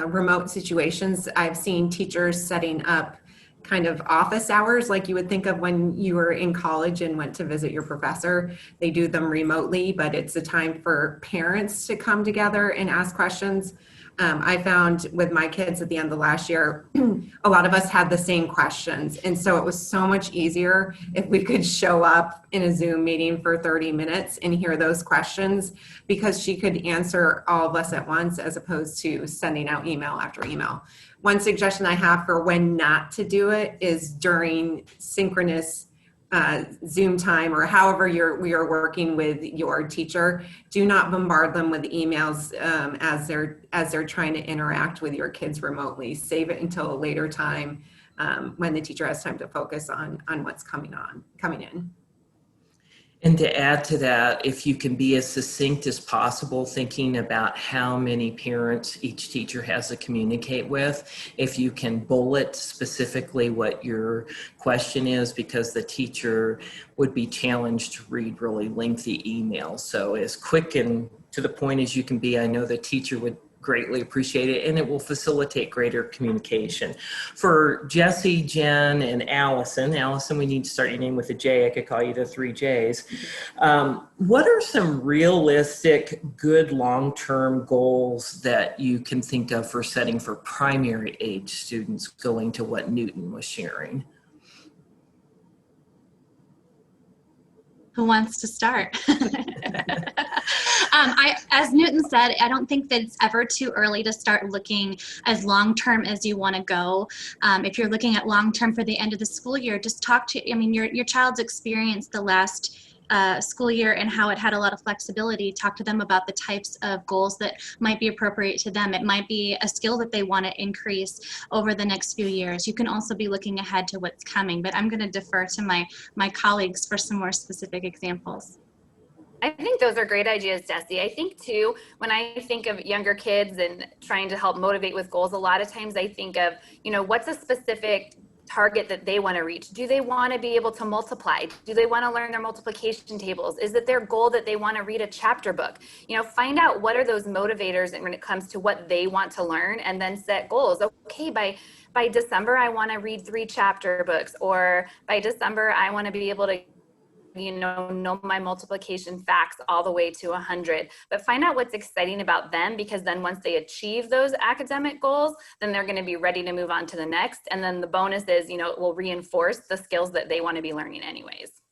remote situations, I've seen teachers setting up kind of office hours like you would think of when you were in college and went to visit your professor. They do them remotely, but it's a time for parents to come together and ask questions. I found with my kids at the end of last year, a lot of us had the same questions. And so it was so much easier if we could show up in a Zoom meeting for 30 minutes and hear those questions, because she could answer all of us at once as opposed to sending out email after email. One suggestion I have for when not to do it is during synchronous Zoom time or however we are working with your teacher. Do not bombard them with emails as they're trying to interact with your kids remotely. Save it until a later time when the teacher has time to focus on what's coming in. And to add to that, if you can be as succinct as possible, thinking about how many parents each teacher has to communicate with, if you can bullet specifically what your question is, because the teacher would be challenged to read really lengthy emails. So as quick and to the point as you can be, I know the teacher would greatly appreciate it, and it will facilitate greater communication. For Jesse, Jen, and Allison, we need to start your name with a J. I could call you the 3 J's. What are some realistic, good long-term goals that you can think of for setting for primary age students, going to what Newton was sharing? Who wants to start? As Newton said, I don't think that it's ever too early to start looking as long-term as you want to go. If you're looking at long-term for the end of the school year, just talk to, your child's experience the last school year and how it had a lot of flexibility. Talk to them about the types of goals that might be appropriate to them. It might be a skill that they want to increase over the next few years. You can also be looking ahead to what's coming, but I'm going to defer to my colleagues for some more specific examples. I think those are great ideas, Jessie. I think too, when I think of younger kids and trying to help motivate with goals, a lot of times I think of, what's a specific target that they want to reach? Do they want to be able to multiply? Do they want to learn their multiplication tables? Is it their goal that they want to read a chapter book? Find out what are those motivators when it comes to what they want to learn, and then set goals. Okay, by December, I want to read 3 chapter books, or by December, I want to be able to know my multiplication facts all the way to 100, but find out what's exciting about them, because then once they achieve those academic goals, then they're going to be ready to move on to the next. And then the bonus is, it will reinforce the skills that they want to be learning anyways.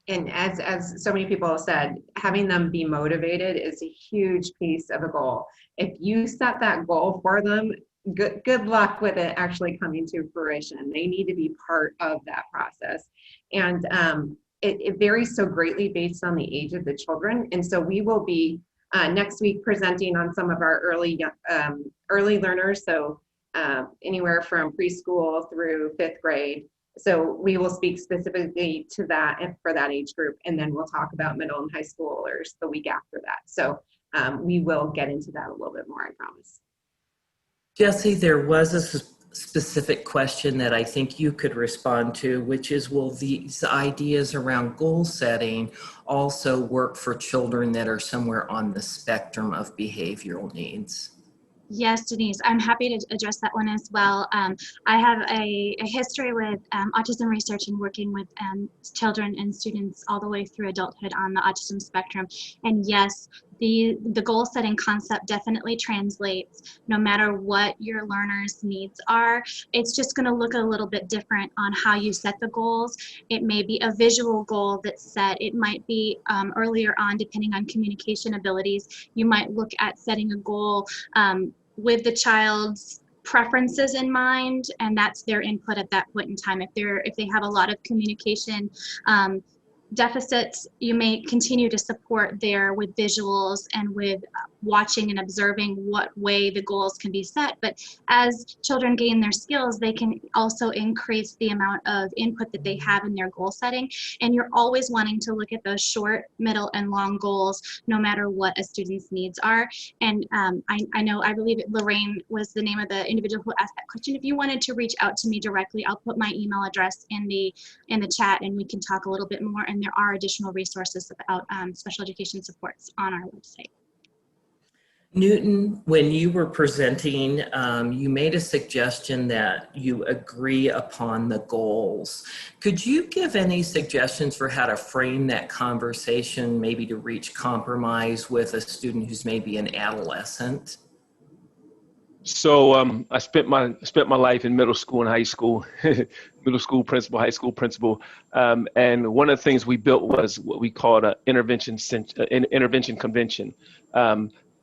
and as so many people have said, having them be motivated is a huge piece of a goal. If you set that goal for them, good luck with it actually coming to fruition. They need to be part of that process. And it varies so greatly based on the age of the children. And so we will be next week presenting on some of our early learners. So anywhere from preschool through 5th grade. So we will speak specifically to that and for that age group. And then we'll talk about middle and high schoolers the week after that. So we will get into that a little bit more, I promise. Jesse, there was a specific question that I think you could respond to, which is, will these ideas around goal setting also work for children that are somewhere on the spectrum of behavioral needs? Yes, Denise, I'm happy to address that one as well. I have a history with autism research and working with children and students all the way through adulthood on the autism spectrum. And yes, the goal setting concept definitely translates no matter what your learners' needs are. It's just going to look a little bit different on how you set the goals. It may be a visual goal that's set. It might be earlier on, depending on communication abilities. You might look at setting a goal with the child's preferences in mind, and that's their input at that point in time. If they have a lot of communication deficits, you may continue to support there with visuals and with watching and observing what way the goals can be set. But as children gain their skills, they can also increase the amount of input that they have in their goal setting. And you're always wanting to look at those short, middle, and long goals, no matter what a student's needs are. And I believe Lorraine was the name of the individual who asked that question. If you wanted to reach out to me directly, I'll put my email address in the chat and we can talk a little bit more. And there are additional resources about special education supports on our website. Newton, when you were presenting, you made a suggestion that you agree upon the goals. Could you give any suggestions for how to frame that conversation, maybe to reach compromise with a student who's maybe an adolescent? So I spent my life in middle school and high school, middle school principal, high school principal, and one of the things we built was what we called an intervention convention.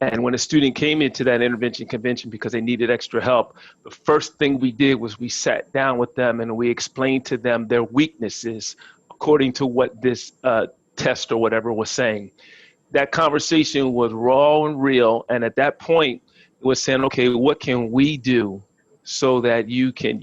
And when a student came into that intervention convention because they needed extra help, the first thing we did was we sat down with them and we explained to them their weaknesses according to what this test or whatever was saying. That conversation was raw and real, and at that point, was saying, okay, what can we do so that you can,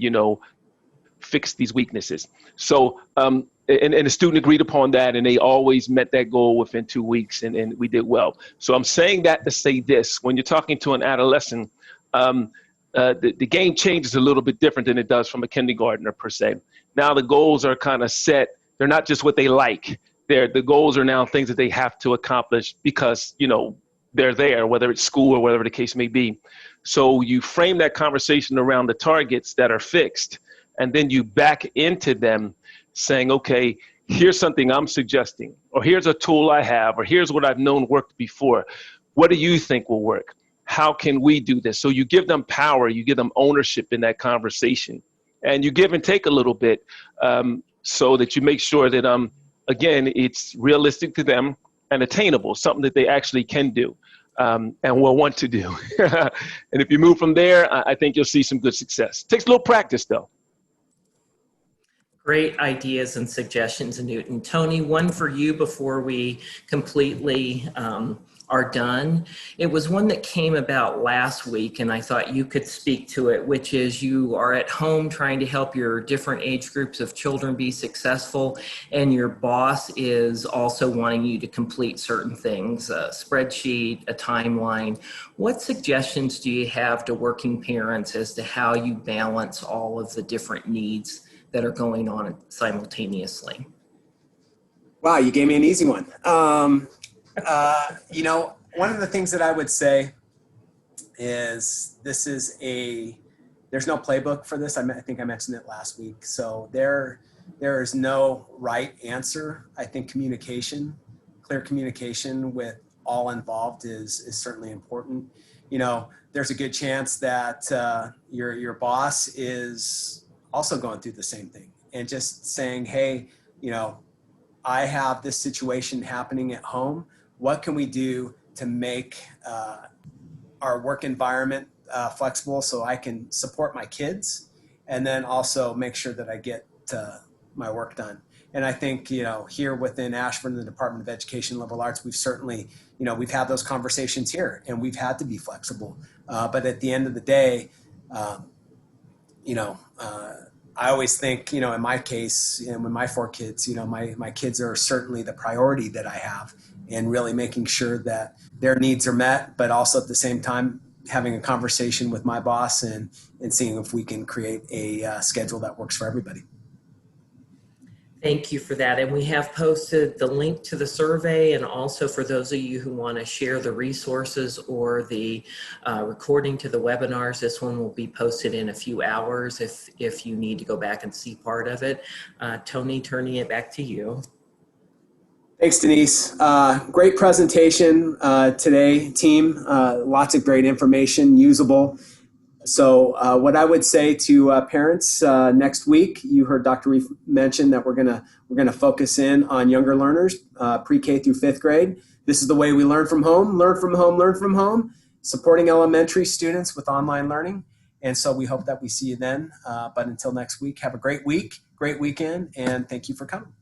fix these weaknesses? So, and the student agreed upon that, and they always met that goal within 2 weeks, and we did well. So I'm saying that to say this: when you're talking to an adolescent, the game changes a little bit different than it does from a kindergartner per se. Now the goals are kind of set. They're not just what they like. The goals are now things that they have to accomplish because, they're there, whether it's school or whatever the case may be. So you frame that conversation around the targets that are fixed, and then you back into them saying, okay, here's something I'm suggesting, or here's a tool I have, or here's what I've known worked before. What do you think will work? How can we do this? So you give them power, you give them ownership in that conversation, and you give and take a little bit so that you make sure that, again, it's realistic to them and attainable, something that they actually can do and will want to do. And if you move from there, I think you'll see some good success. Takes a little practice, though. Great ideas and suggestions, Newton. Tony, one for you before we completely are done. It was one that came about last week, and I thought you could speak to it, which is you are at home trying to help your different age groups of children be successful, and your boss is also wanting you to complete certain things, a spreadsheet, a timeline. What suggestions do you have to working parents as to how you balance all of the different needs that are going on simultaneously? Wow, you gave me an easy one. One of the things that I would say is there's no playbook for this. I think I mentioned it last week. So there is no right answer. I think clear communication with all involved is certainly important. There's a good chance that your boss is also going through the same thing, and just saying, hey, I have this situation happening at home. What can we do to make our work environment flexible so I can support my kids and then also make sure that I get my work done? And I think, here within Ashford and the Department of Education Liberal Arts, we've certainly, we've had those conversations here and we've had to be flexible. But at the end of the day, I always think, in my case, and with my 4 kids, my kids are certainly the priority that I have, and really making sure that their needs are met, but also at the same time having a conversation with my boss and seeing if we can create a schedule that works for everybody. Thank you for that. And we have posted the link to the survey, and also for those of you who want to share the resources or the recording to the webinars, this one will be posted in a few hours if you need to go back and see part of it. Tony, turning it back to you. Thanks, Denise. Great presentation today, team. Lots of great information, usable. So what I would say to parents next week, you heard Dr. Reef mention that we're gonna focus in on younger learners, pre-K through 5th grade. This is the way we learn from home, learn from home, supporting elementary students with online learning. And so we hope that we see you then. But until next week, have a great week, great weekend, and thank you for coming.